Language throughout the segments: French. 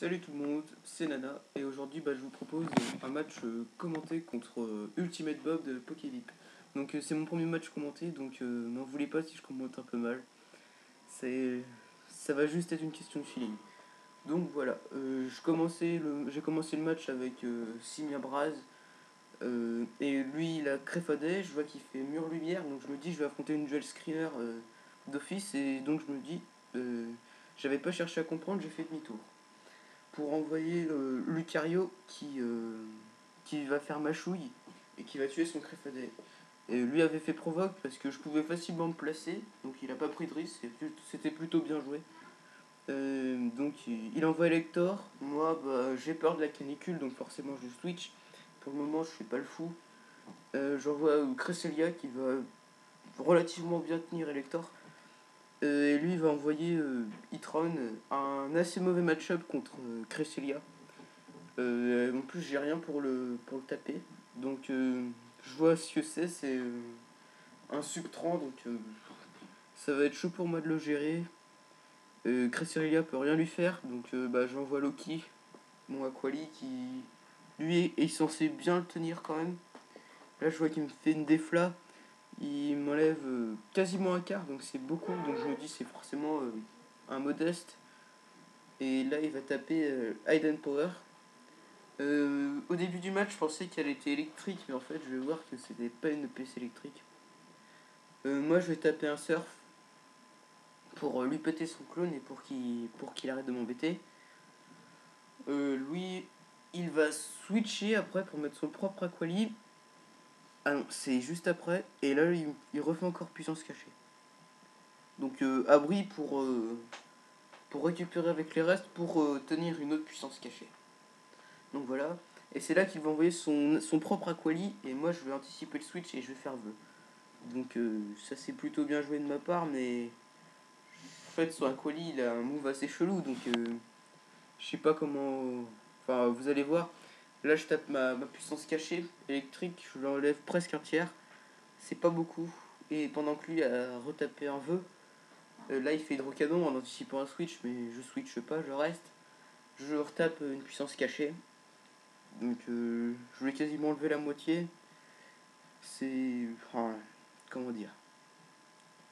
Salut tout le monde, c'est Nana et aujourd'hui je vous propose un match commenté contre Ultimate Bob de Pokébip. Donc c'est mon premier match commenté, donc n'en voulez pas si je commente un peu mal. C'est, ça va juste être une question de feeling. Donc voilà, j'ai commencé le match avec Simia Braz et lui il a Créfadet, je vois qu'il fait mur lumière, donc je me dis je vais affronter une duel screener d'office et donc je me dis j'avais pas cherché à comprendre, j'ai fait demi-tour pour envoyer Lucario qui va faire mâchouille et qui va tuer son Créfadet. Et lui avait fait provoque parce que je pouvais facilement me placer, donc il a pas pris de risque, c'était plutôt bien joué. Donc il envoie Elector, moi j'ai peur de la canicule donc forcément je switch. Pour le moment je fais pas le fou. J'envoie Cresselia qui va relativement bien tenir Elector. Et lui il va envoyer Itron, un assez mauvais match-up contre Cresselia. En plus, j'ai rien pour le taper. Donc, je vois ce que c'est un subtran. Donc, ça va être chaud pour moi de le gérer. Cresselia peut rien lui faire. Donc, j'envoie Loki, mon Aquali, qui lui est censé bien le tenir quand même. Là, je vois qu'il me fait une défla. Il m'enlève quasiment un quart. Donc, c'est beaucoup. Donc, je me dis, c'est forcément un modeste. Et là, il va taper Hidden Power. Au début du match, je pensais qu'elle était électrique, mais en fait, je vais voir que c'était pas une PC électrique. Moi, je vais taper un surf pour lui péter son clone et pour qu'il arrête de m'embêter. Lui, il va switcher après pour mettre son propre Aquali. Ah non, c'est juste après. Et là, il refait encore puissance cachée. Donc, abri pour récupérer avec les restes pour tenir une autre puissance cachée. Donc voilà. Et c'est là qu'il va envoyer son propre Aquali. Et moi, je vais anticiper le switch et je vais faire vœu. Donc ça c'est plutôt bien joué de ma part, mais en fait son Aquali il a un move assez chelou, donc je sais pas comment... Enfin vous allez voir, là je tape ma puissance cachée électrique, je l'enlève presque un tiers, c'est pas beaucoup, et pendant que lui a retapé un vœu, là il fait hydrocanon en anticipant un switch, mais je switch pas, je reste, je retape une puissance cachée, donc je vais quasiment enlever la moitié, c'est... Enfin, comment dire,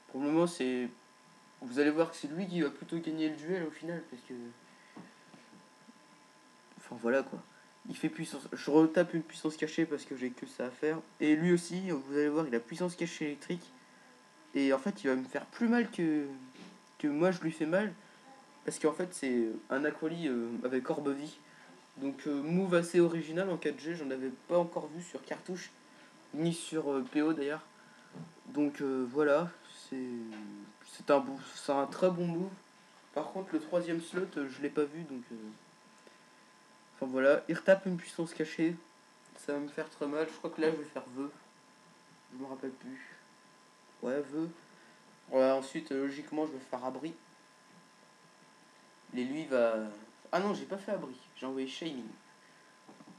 pour le moment c'est... Vous allez voir que c'est lui qui va plutôt gagner le duel au final, parce que... Enfin voilà quoi. Il fait puissance... Je retape une puissance cachée parce que j'ai que ça à faire. Et lui aussi, vous allez voir, il a puissance cachée électrique. Et en fait, il va me faire plus mal que moi je lui fais mal. Parce qu'en fait, c'est un Aquali avec Orbe-Vie. Donc move assez original en 4G, j'en avais pas encore vu sur cartouche, ni sur PO d'ailleurs. Donc voilà, c'est un très bon move. Par contre, le troisième slot, je l'ai pas vu, donc... Enfin voilà, il retape une puissance cachée. Ça va me faire très mal. Je crois que là, je vais faire vœu. Je me rappelle plus. Ouais, vœu. Voilà, ensuite, logiquement, je vais faire abri. Et lui, va... Ah non, j'ai pas fait abri. J'ai envoyé Shaymin.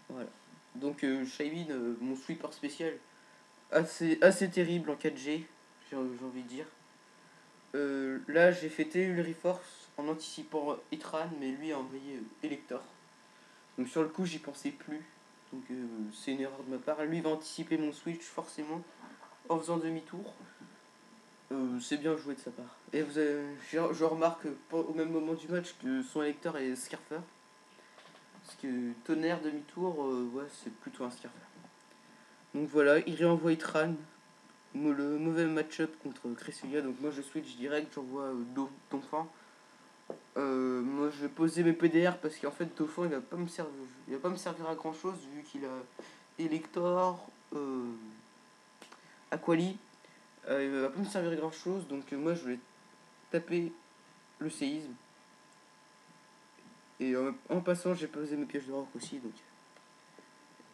Voilà. Donc, Shaymin, mon sweeper spécial, assez terrible en 4G, j'ai envie de dire. Là, j'ai fait TU Reforce en anticipant Itran, mais lui a envoyé Elector. Donc sur le coup, j'y pensais plus. Donc c'est une erreur de ma part. Lui va anticiper mon switch forcément en faisant demi-tour. C'est bien joué de sa part. Et je remarque au même moment du match que son électeur est Scarfer. Parce que tonnerre demi-tour, ouais, c'est plutôt un Scarfer. Donc voilà, il réenvoie Itran. Le mauvais match-up contre Cresselia. Donc moi je switch direct, j'envoie Dauphin. Moi je vais poser mes PDR parce qu'en fait Dauphin il va pas me servir à grand chose vu qu'il a Elector, Aquali, il va pas me servir à grand chose donc moi je vais taper le séisme et en passant j'ai posé mes pièges de rock aussi donc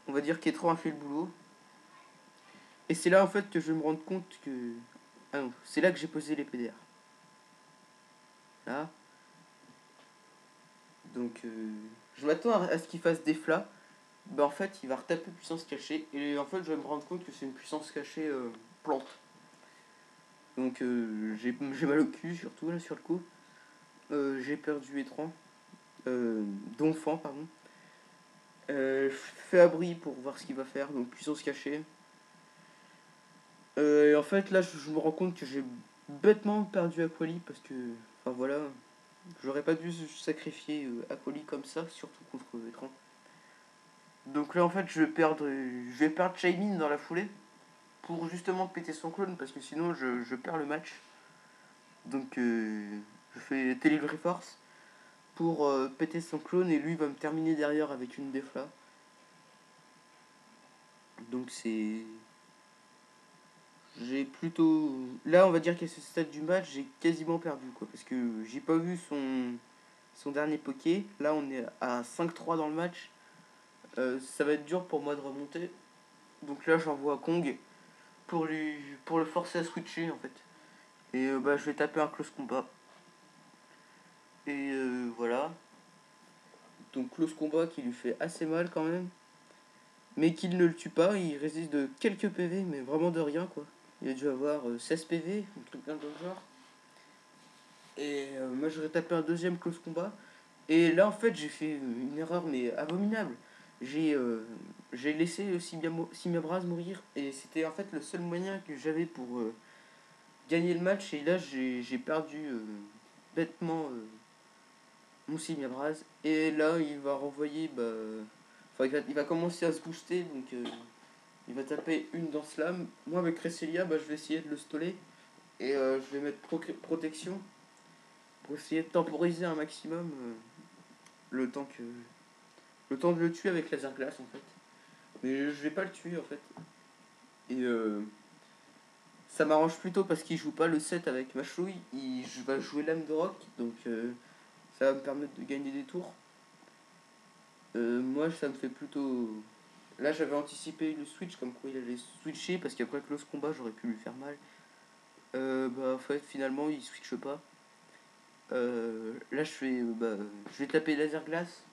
on va dire qu'Etran a fait le boulot et c'est là en fait que je vais me rendre compte que ah non c'est là que j'ai posé les PDR là donc je m'attends à ce qu'il fasse des flats. Bah en fait il va retaper puissance cachée et en fait je vais me rendre compte que c'est une puissance cachée plante. Donc j'ai mal au cul surtout là sur le coup. J'ai perdu Etran. Donphan, pardon. Je fais abri pour voir ce qu'il va faire, donc puissance cachée. Et en fait, là, je me rends compte que j'ai bêtement perdu Aquali parce que, enfin voilà, j'aurais pas dû sacrifier Aquali comme ça, surtout contre écran. Donc là, en fait, je vais perdre Shaymin dans la foulée pour justement péter son clone parce que sinon, je perds le match. Donc, je fais Delivery Force pour péter son clone et lui va me terminer derrière avec une défla. Donc, c'est. J'ai plutôt. Là, on va dire qu'à ce stade du match, j'ai quasiment perdu quoi parce que j'ai pas vu son dernier poké. Là, on est à 5-3 dans le match. Ça va être dur pour moi de remonter. Donc là, j'envoie Kong pour le forcer à switcher en fait. Et je vais taper un close combat. Et voilà. Donc close combat qui lui fait assez mal quand même. Mais qu'il ne le tue pas, il résiste de quelques PV, mais vraiment de rien quoi. Il a dû avoir 16 PV, un truc dans le genre. Et moi j'aurais tapé un deuxième close combat. Et là en fait j'ai fait une erreur mais abominable. J'ai laissé Simiabras mourir. Et c'était en fait le seul moyen que j'avais pour gagner le match. Et là j'ai perdu bêtement mon Simiabras. Et là il va renvoyer. Enfin il va commencer à se booster. Donc il va taper une dans Slam. Moi avec Cresselia je vais essayer de le stoller. Et je vais mettre protection pour essayer de temporiser un maximum le temps que le temps de le tuer avec laser glace en fait. Mais je vais pas le tuer en fait. Et ça m'arrange plutôt parce qu'il joue pas le 7 avec ma chouille. Il va jouer l'âme de rock. Donc ça va me permettre de gagner des tours. Moi ça me fait plutôt. Là j'avais anticipé le switch comme quoi il allait switcher parce qu'après close combat j'aurais pu lui faire mal. En fait finalement il switch pas. Là je vais taper laser glace.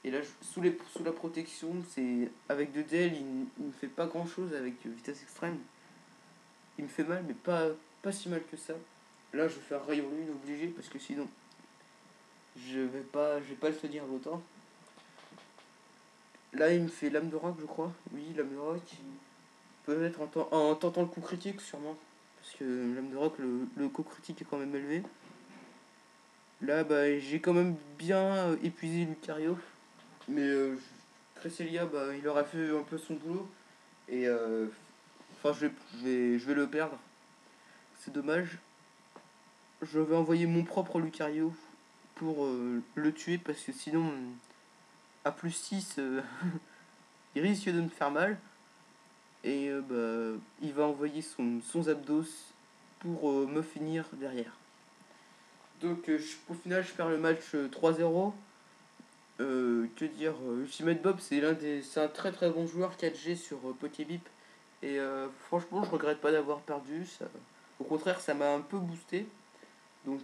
Et là, sous la protection, c'est avec 2DL, il ne fait pas grand chose avec vitesse extrême. Il me fait mal, mais pas si mal que ça. Là, je vais faire rayon lune obligé parce que sinon, je vais pas le tenir longtemps. Là, il me fait lame de rock, je crois. Oui, lame de rock. Peut-être en tentant le coup critique, sûrement. Parce que lame de rock, le coup critique est quand même élevé. Là, j'ai quand même bien épuisé Lucario. Mais Cresselia, il aura fait un peu son boulot. Et enfin, je vais le perdre. C'est dommage. Je vais envoyer mon propre Lucario pour le tuer parce que sinon, à plus 6, il risque de me faire mal. Et il va envoyer son Zapdos pour me finir derrière. Donc au final, je perds le match 3-0. Que dire Ultimate Bob, c'est un très très bon joueur 4G sur Pokébip. Et franchement, je regrette pas d'avoir perdu. Au contraire, ça m'a un peu boosté. Donc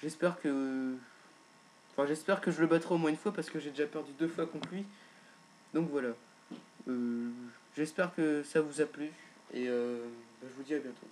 j'espère que. Enfin, j'espère que je le battrai au moins une fois parce que j'ai déjà perdu 2 fois contre lui. Donc voilà. Euh, J'espère que ça vous a plu. Et je vous dis à bientôt.